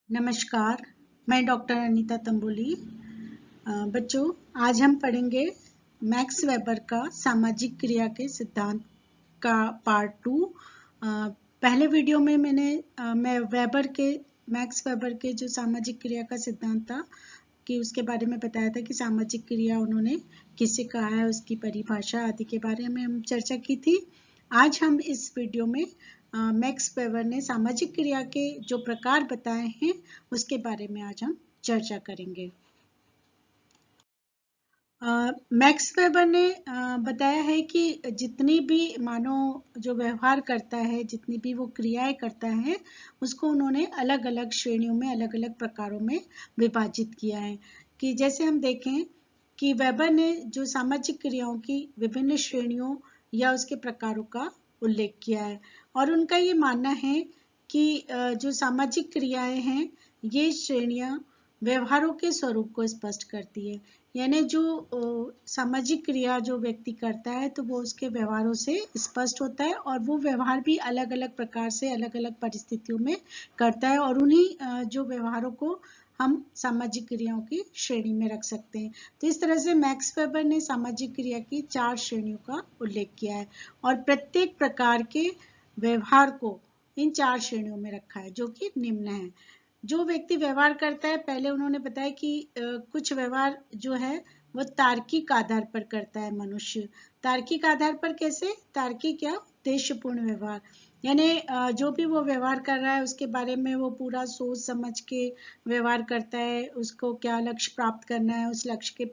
नमस्कार, मैं डॉक्टर अनीता तंबोली। बच्चों, आज हम पढ़ेंगे मैक्स वेबर का सामाजिक क्रिया के सिद्धांत का पार्ट 2। पहले वीडियो में मैं मैक्स वेबर के जो सामाजिक क्रिया का सिद्धांत था कि उसके बारे में बताया था कि सामाजिक क्रिया उन्होंने किसे कहा है, उसकी परिभाषा आदि के बारे में हम चर्चा की थी। आज हम इस वीडियो में मैक्स वेबर ने सामाजिक क्रिया के जो प्रकार बताए हैं उसके बारे में आज हम चर्चा करेंगे। मैक्स वेबर ने बताया है कि जितनी भी मानव जो व्यवहार करता है, जितनी भी वो क्रियाएं करता है, उसको उन्होंने अलग अलग श्रेणियों में, अलग अलग प्रकारों में विभाजित किया है। कि जैसे हम देखें कि वेबर ने जो सामाजिक क्रियाओं की विभिन्न श्रेणियों या उसके प्रकारों का उल्लेख किया है और उनका ये मानना है कि जो सामाजिक क्रियाएं हैं, ये श्रेणियां व्यवहारों के स्वरूप को स्पष्ट करती है। यानी जो सामाजिक क्रिया जो व्यक्ति करता है तो वो उसके व्यवहारों से स्पष्ट होता है और वो व्यवहार भी अलग अलग प्रकार से अलग अलग परिस्थितियों में करता है और उन्हीं जो व्यवहारों को हम सामाजिक क्रियाओं की श्रेणी में रख सकते हैं। तो इस तरह से मैक्स वेबर ने सामाजिक क्रिया की 4 श्रेणियों का उल्लेख किया है और प्रत्येक प्रकार के व्यवहार को इन 4 श्रेणियों में रखा है, जो कि निम्न है। जो व्यक्ति व्यवहार करता है, पहले उन्होंने बताया कि कुछ व्यवहार जो है वो तार्किक आधार पर करता है मनुष्य। तार्किक आधार पर कैसे? तार्किक या उद्देश्यपूर्ण व्यवहार, यानी जो भी वो व्यवहार कर रहा है उसके बारे में वो पूरा सोच समझ के व्यवहार करता है। उसको क्या लक्ष्य प्राप्त करना है, उस लक्ष्य के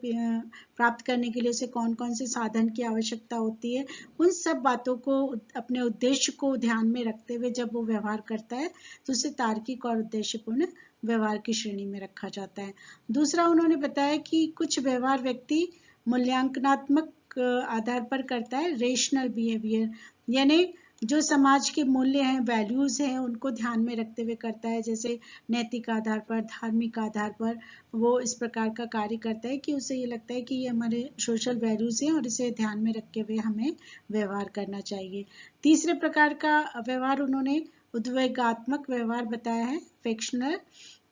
प्राप्त करने के लिए उसे कौन कौन से साधन की आवश्यकता होती है, उन सब बातों को, अपने उद्देश्य को ध्यान में रखते हुए जब वो व्यवहार करता है तो उसे तार्किक और उद्देश्यपूर्ण व्यवहार की श्रेणी में रखा जाता है। दूसरा उन्होंने बताया कि कुछ व्यवहार व्यक्ति मूल्यांकनात्मक आधार पर करता है, रेशनल बिहेवियर, यानी जो समाज के मूल्य हैं, वैल्यूज हैं, उनको ध्यान में रखते हुए करता है। जैसे नैतिक आधार पर, धार्मिक आधार पर वो इस प्रकार का कार्य करता है कि उसे ये लगता है कि ये हमारे सोशल वैल्यूज हैं और इसे ध्यान में रखते हुए हमें व्यवहार करना चाहिए। तीसरे प्रकार का व्यवहार उन्होंने उद्वेगात्मक व्यवहार बताया है, अफेक्शनल,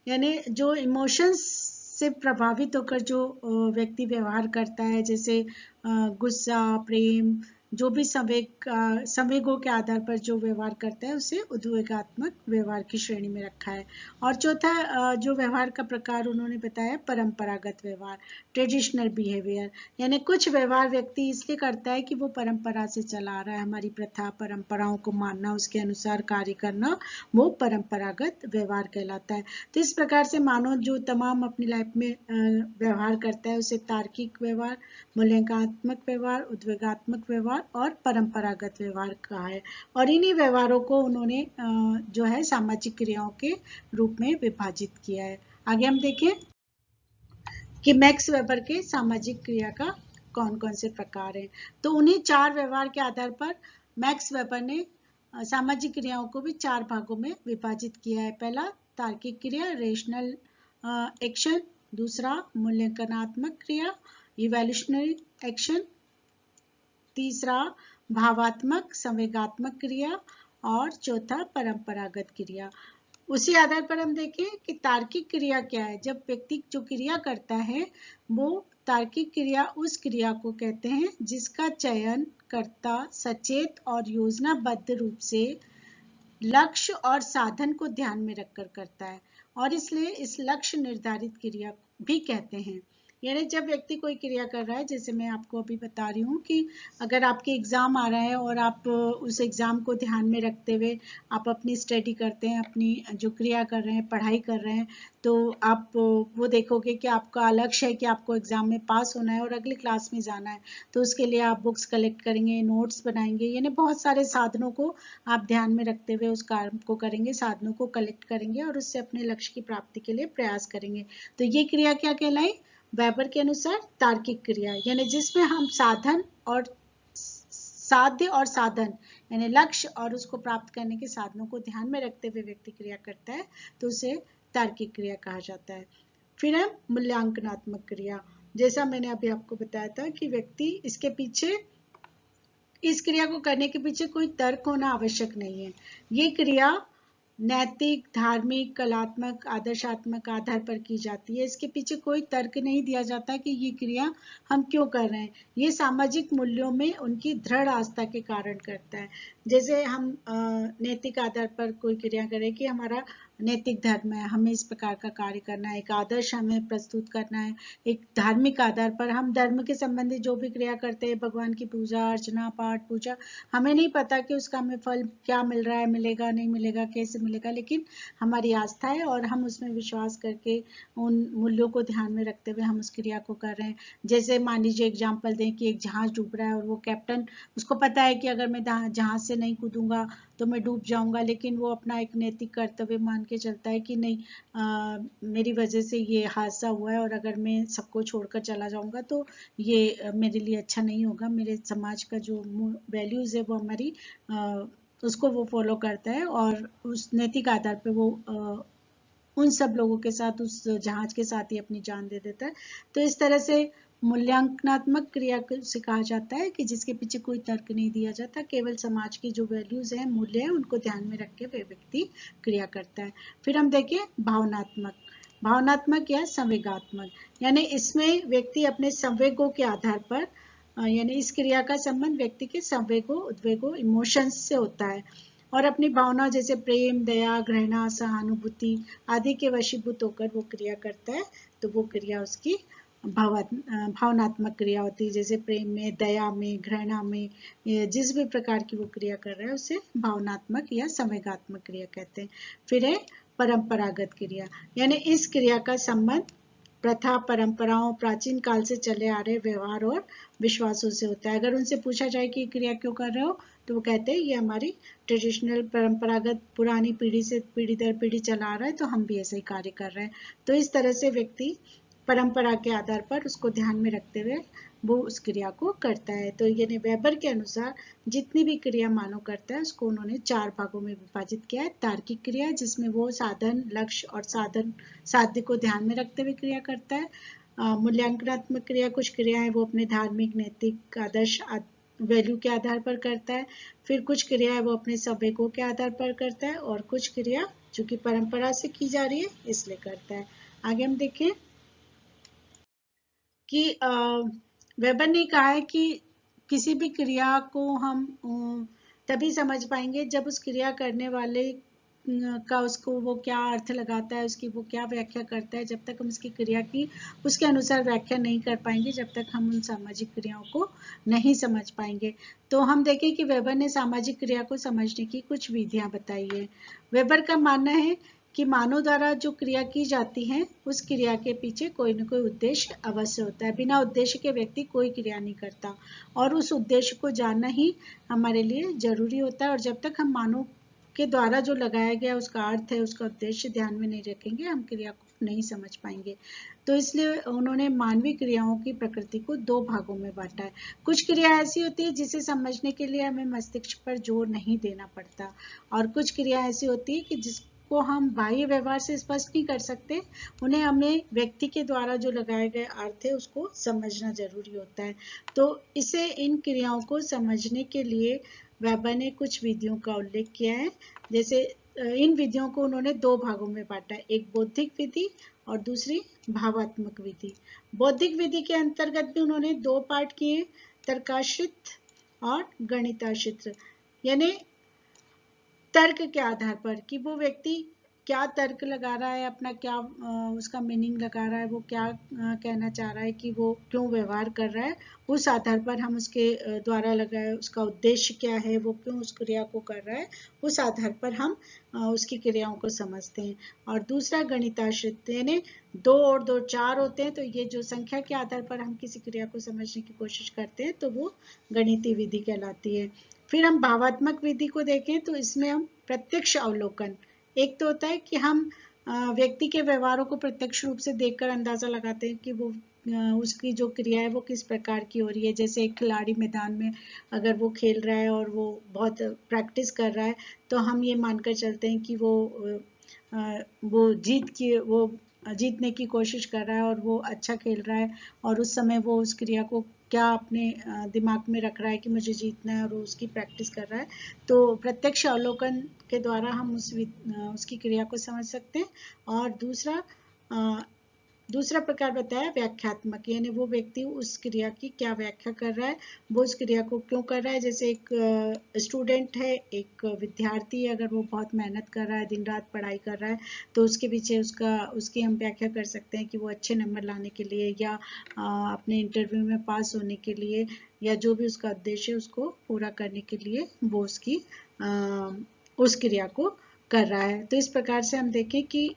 यानी जो इमोशंस से प्रभावित होकर जो व्यक्ति व्यवहार करता है, जैसे गुस्सा, प्रेम, जो भी संवेगों के आधार पर जो व्यवहार करता है उसे उद्वेगात्मक व्यवहार की श्रेणी में रखा है। और चौथा जो व्यवहार का प्रकार उन्होंने बताया, परंपरागत व्यवहार, ट्रेडिशनल बिहेवियर, यानी कुछ व्यवहार व्यक्ति इसलिए करता है कि वो परंपरा से चला आ रहा है, हमारी प्रथा परंपराओं को मानना, उसके अनुसार कार्य करना, वो परंपरागत व्यवहार कहलाता है। तो इस प्रकार से मानव जो तमाम अपनी लाइफ में व्यवहार करता है उसे तार्किक व्यवहार, मूल्यांकनात्मक व्यवहार, उद्वेगात्मक व्यवहार और परंपरागत व्यवहार कहा है और इन्हीं व्यवहारों को उन्होंने जो है सामाजिक क्रियाओं के रूप में विभाजित किया है। आगे हम देखें कि मैक्स वेबर के सामाजिक क्रिया का कौन कौन से प्रकार हैं। तो उन्हीं 4 व्यवहार के आधार पर मैक्स वेबर ने सामाजिक क्रियाओं को भी 4 भागों में विभाजित किया है। पहला तार्किक क्रिया, रेशनल एक्शन, दूसरा मूल्यांकनात्मक क्रिया, इवोल्यूशनरी एक्शन, तीसरा भावात्मक संवेगात्मक क्रिया और चौथा परंपरागत क्रिया। उसी आधार पर हम देखें कि तार्किक क्रिया क्या है। जब व्यक्ति जो क्रिया करता है वो तार्किक क्रिया उस क्रिया को कहते हैं जिसका चयन कर्ता सचेत और योजनाबद्ध रूप से लक्ष्य और साधन को ध्यान में रखकर करता है और इसलिए इस लक्ष्य निर्धारित क्रिया भी कहते हैं। यानी जब व्यक्ति कोई क्रिया कर रहा है, जैसे मैं आपको अभी बता रही हूँ कि अगर आपके एग्जाम आ रहा है और आप उस एग्जाम को ध्यान में रखते हुए आप अपनी स्टडी करते हैं, अपनी जो क्रिया कर रहे हैं, पढ़ाई कर रहे हैं, तो आप वो देखोगे कि आपका लक्ष्य है कि आपको एग्जाम में पास होना है और अगली क्लास में जाना है। तो उसके लिए आप बुक्स कलेक्ट करेंगे, नोट्स बनाएंगे, यानी बहुत सारे साधनों को आप ध्यान में रखते हुए उस कार्य को करेंगे, साधनों को कलेक्ट करेंगे और उससे अपने लक्ष्य की प्राप्ति के लिए प्रयास करेंगे। तो ये क्रिया क्या कहलाई? वेबर के अनुसार तार्किक क्रिया, यानी जिसमें हम साधन और साध्य और साधन, यानी लक्ष्य और उसको प्राप्त करने के साधनों को ध्यान में रखते हुए व्यक्ति क्रिया करता है तो उसे तार्किक क्रिया कहा जाता है। फिर है मूल्यांकनात्मक क्रिया। जैसा मैंने अभी आपको बताया था कि व्यक्ति इसके पीछे, इस क्रिया को करने के पीछे कोई तर्क होना आवश्यक नहीं है। ये क्रिया नैतिक, धार्मिक, कलात्मक, आदर्शात्मक आधार पर की जाती है। इसके पीछे कोई तर्क नहीं दिया जाता कि ये क्रिया हम क्यों कर रहे हैं। ये सामाजिक मूल्यों में उनकी दृढ़ आस्था के कारण करता है। जैसे हम नैतिक आधार पर कोई क्रिया करें कि हमारा नैतिक धर्म है, हमें इस प्रकार का कार्य करना है, एक आदर्श हमें प्रस्तुत करना है। एक धार्मिक आधार पर हम धर्म के संबंधी जो भी क्रिया करते हैं, भगवान की पूजा अर्चना, पाठ पूजा, हमें नहीं पता कि उसका हमें फल क्या मिल रहा है, मिलेगा नहीं मिलेगा, कैसे मिलेगा, लेकिन हमारी आस्था है और हम उसमें विश्वास करके उन मूल्यों को ध्यान में रखते हुए हम उस क्रिया को कर रहे हैं। जैसे मान लीजिए एग्जाम्पल दें कि एक जहाज डूब रहा है और वो कैप्टन, उसको पता है कि अगर मैं जहाज से नहीं कूदूंगा तो मैं डूब जाऊंगा, लेकिन वो अपना एक नैतिक कर्तव्य मान के चलता है कि नहीं, मेरी वजह से ये हादसा हुआ है और अगर मैं सबको छोड़कर चला जाऊंगा तो ये मेरे लिए अच्छा नहीं होगा। मेरे समाज का जो वैल्यूज है वो हमारी उसको वो फॉलो करता है और उस नैतिक आधार पे वो उन सब लोगों के साथ उस जहाज के साथ ही अपनी जान दे देता है। तो इस तरह से मूल्यांकनात्मक क्रिया से कहा जाता है कि जिसके पीछे कोई तर्क नहीं दिया जाता, केवल समाज की जो वैल्यूज हैं, मूल्य हैं, उनको ध्यान में रख के वे व्यक्ति क्रिया करता है। फिर हम देखें भावनात्मक। भावनात्मक या संवेगात्मक, यानी इसमें व्यक्ति अपने संवेगों के आधार पर, यानी इस क्रिया का संबंध व्यक्ति के संवेगों, उद्वेगों, इमोशंस से होता है और अपनी भावना जैसे प्रेम, दया, घृणा, सहानुभूति आदि के वशीभूत होकर वो क्रिया करता है। तो वो क्रिया उसकी भावनात्मक क्रिया होती है। जैसे प्रेम में, दया में, घृणा में, जिस भी प्रकार की वो क्रिया कर रहा है उसे भावनात्मक या संवेगात्मक क्रिया कहते हैं। फिर है परंपरागत क्रिया, यानी इस क्रिया का संबंध प्रथा, परंपराओं, प्राचीन काल से चले आ रहे व्यवहार और विश्वासों से होता है। अगर उनसे पूछा जाए कि क्रिया क्यों कर रहे हो तो वो कहते हैं ये हमारी ट्रेडिशनल, परंपरागत, पुरानी पीढ़ी से पीढ़ी दर पीढ़ी चला आ रहा है तो हम भी ऐसे ही कार्य कर रहे हैं। तो इस तरह से व्यक्ति परंपरा के आधार पर उसको ध्यान में रखते हुए वो उस क्रिया को करता है। तो यानी वेबर के अनुसार जितनी भी क्रिया मानव करता है उसको उन्होंने 4 भागों में विभाजित किया है। तार्किक क्रिया, जिसमें वो साधन, लक्ष्य और साध्य को ध्यान में रखते हुए क्रिया करता है। मूल्यांकनात्मक क्रिया, कुछ क्रियाएं वो अपने धार्मिक, नैतिक, आदर्श, वैल्यू के आधार पर करता है। फिर कुछ क्रियाएं वो अपने संवेगों के आधार पर करता है और कुछ क्रिया जो कि परंपरा से की जा रही है इसलिए करता है। आगे हम देखें कि वेबर ने कहा है कि किसी भी क्रिया को हम तभी समझ पाएंगे जब उस क्रिया करने वाले का उसको वो क्या अर्थ लगाता है, उसकी वो क्या व्याख्या करता है। जब तक हम उसकी क्रिया की उसके अनुसार व्याख्या नहीं कर पाएंगे, जब तक हम उन सामाजिक क्रियाओं को नहीं समझ पाएंगे। तो हम देखें कि वेबर ने सामाजिक क्रिया को समझने की कुछ विधियां बताई है। वेबर का मानना है कि मानव द्वारा जो क्रिया की जाती है उस क्रिया के पीछे कोई न कोई उद्देश्य अवश्य होता है। बिना उद्देश्य के व्यक्ति कोई क्रिया नहीं करता और उस उद्देश्य को जानना ही हमारे लिए जरूरी होता है। और जब तक हम मानव के द्वारा जो लगाया गया उसका अर्थ है, उसका उद्देश्य ध्यान में नहीं रखेंगे, हम क्रिया को नहीं समझ पाएंगे। तो इसलिए उन्होंने मानवीय क्रियाओं की प्रकृति को 2 भागों में बांटा है। कुछ क्रिया ऐसी होती है जिसे समझने के लिए हमें मस्तिष्क पर जोर नहीं देना पड़ता और कुछ क्रिया ऐसी होती है कि जिसको हम बाह्य व्यवहार से स्पष्ट नहीं कर सकते, उन्हें हमें व्यक्ति के द्वारा जो लगाए गए अर्थ है उसको समझना जरूरी होता है। तो इसे, इन क्रियाओं को समझने के लिए वेबर ने कुछ विधियों का उल्लेख किया है। जैसे इन विधियों को उन्होंने 2 भागों में बांटा, एक बौद्धिक विधि और दूसरी भावात्मक विधि। बौद्धिक विधि के अंतर्गत भी उन्होंने 2 पार्ट किए, तर्काश्रित और गणिताश्रित, यानी तर्क के आधार पर कि वो व्यक्ति क्या तर्क लगा रहा है, अपना क्या उसका मीनिंग लगा रहा है, वो क्या कहना चाह रहा है, कि वो क्यों व्यवहार कर रहा है, उस आधार पर हम उसके द्वारा लगाए उसका उद्देश्य क्या है, वो क्यों उस क्रिया को कर रहा है, उस आधार पर हम उसकी क्रियाओं को समझते हैं। और दूसरा गणिताश्रित, यानी 2 और 2 4 होते हैं, तो ये जो संख्या के आधार पर हम किसी क्रिया को समझने की कोशिश करते हैं तो वो गणितीय विधि कहलाती है। फिर हम भावात्मक विधि को देखें तो इसमें हम प्रत्यक्ष अवलोकन, एक तो होता है कि हम व्यक्ति के व्यवहारों को प्रत्यक्ष रूप से देखकर अंदाजा लगाते हैं कि वो उसकी जो क्रिया है वो किस प्रकार की हो रही है। जैसे एक खिलाड़ी मैदान में अगर वो खेल रहा है और वो बहुत प्रैक्टिस कर रहा है तो हम ये मानकर चलते हैं कि वो जीतने की कोशिश कर रहा है और वो अच्छा खेल रहा है और उस समय वो उस क्रिया को क्या अपने दिमाग में रख रहा है कि मुझे जीतना है और वो उसकी प्रैक्टिस कर रहा है। तो प्रत्यक्ष अवलोकन के द्वारा हम उसकी क्रिया को समझ सकते हैं। और दूसरा प्रकार बताया व्याख्यात्मक, यानी वो व्यक्ति उस क्रिया की क्या व्याख्या कर रहा है, वो उस क्रिया को क्यों कर रहा है। जैसे एक स्टूडेंट है, एक विद्यार्थी है, अगर वो बहुत मेहनत कर रहा है, दिन रात पढ़ाई कर रहा है, तो उसके पीछे उसकी हम व्याख्या कर सकते हैं कि वो अच्छे नंबर लाने के लिए या अपने इंटरव्यू में पास होने के लिए या जो भी उसका उद्देश्य है उसको पूरा करने के लिए वो उस क्रिया को कर रहा है। तो इस प्रकार से हम देखें कि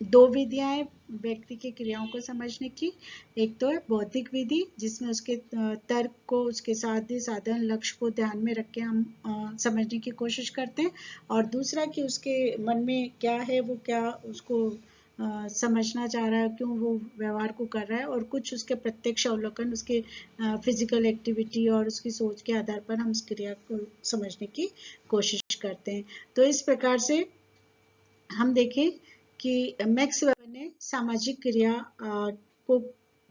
दो विधियां हैं व्यक्ति की क्रियाओं को समझने की। एक तो है बौद्धिक विधि, जिसमें उसके तर्क को, उसके साध्य साधन लक्ष्य को ध्यान में रख के हम समझने की कोशिश करते हैं। और दूसरा कि उसके मन में क्या है, वो क्या उसको समझना चाह रहा है, क्यों वो व्यवहार को कर रहा है, और कुछ उसके प्रत्यक्ष अवलोकन, उसके फिजिकल एक्टिविटी और उसकी सोच के आधार पर हम उस क्रिया को समझने की कोशिश करते हैं। तो इस प्रकार से हम देखें कि मैक्स वेबर ने सामाजिक क्रिया को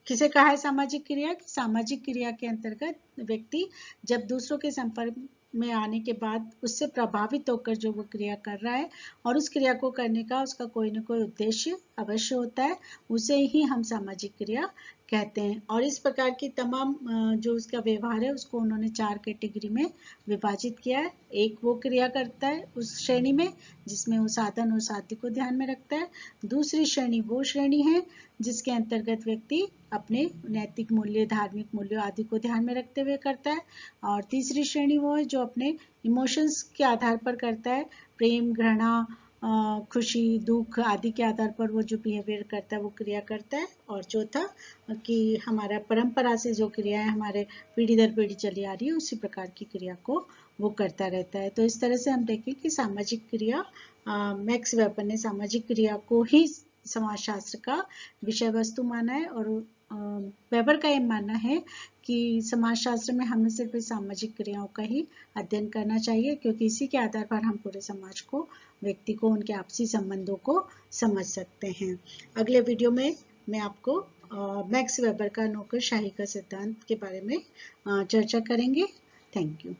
किसे कहा है सामाजिक क्रिया? सामाजिक क्रिया के अंतर्गत व्यक्ति जब दूसरों के संपर्क में आने के बाद उससे प्रभावित होकर जो वो क्रिया कर रहा है और उस क्रिया को करने का उसका कोई ना कोई उद्देश्य अवश्य होता है, उसे ही हम सामाजिक क्रिया कहते हैं। और इस प्रकार की तमाम जो उसका व्यवहार है उसको उन्होंने 4 कैटेगरी में विभाजित किया है। एक वो क्रिया करता है उस श्रेणी में जिसमें वो साधन और साध्य को ध्यान में रखता है। दूसरी श्रेणी वो श्रेणी है जिसके अंतर्गत व्यक्ति अपने नैतिक मूल्य, धार्मिक मूल्य आदि को ध्यान में रखते हुए करता है। और तीसरी श्रेणी वो है जो अपने इमोशंस के आधार पर करता है, प्रेम, घृणा, खुशी, दुख आदि के आधार पर वो जो बिहेवियर करता है वो क्रिया करता है। और चौथा कि हमारा परंपरा से जो क्रिया है हमारे पीढ़ी दर पीढ़ी चली आ रही है उसी प्रकार की क्रिया को वो करता रहता है। तो इस तरह से हम देखें कि सामाजिक क्रिया, मैक्स वेबर ने सामाजिक क्रिया को ही समाजशास्त्र का विषय वस्तु माना है। और वेबर का ये मानना है कि समाजशास्त्र में हमें सिर्फ सामाजिक क्रियाओं का ही अध्ययन करना चाहिए, क्योंकि इसी के आधार पर हम पूरे समाज को, व्यक्ति को, उनके आपसी संबंधों को समझ सकते हैं। अगले वीडियो में मैं आपको मैक्स वेबर का नौकरशाही का सिद्धांत के बारे में चर्चा करेंगे। Thank you.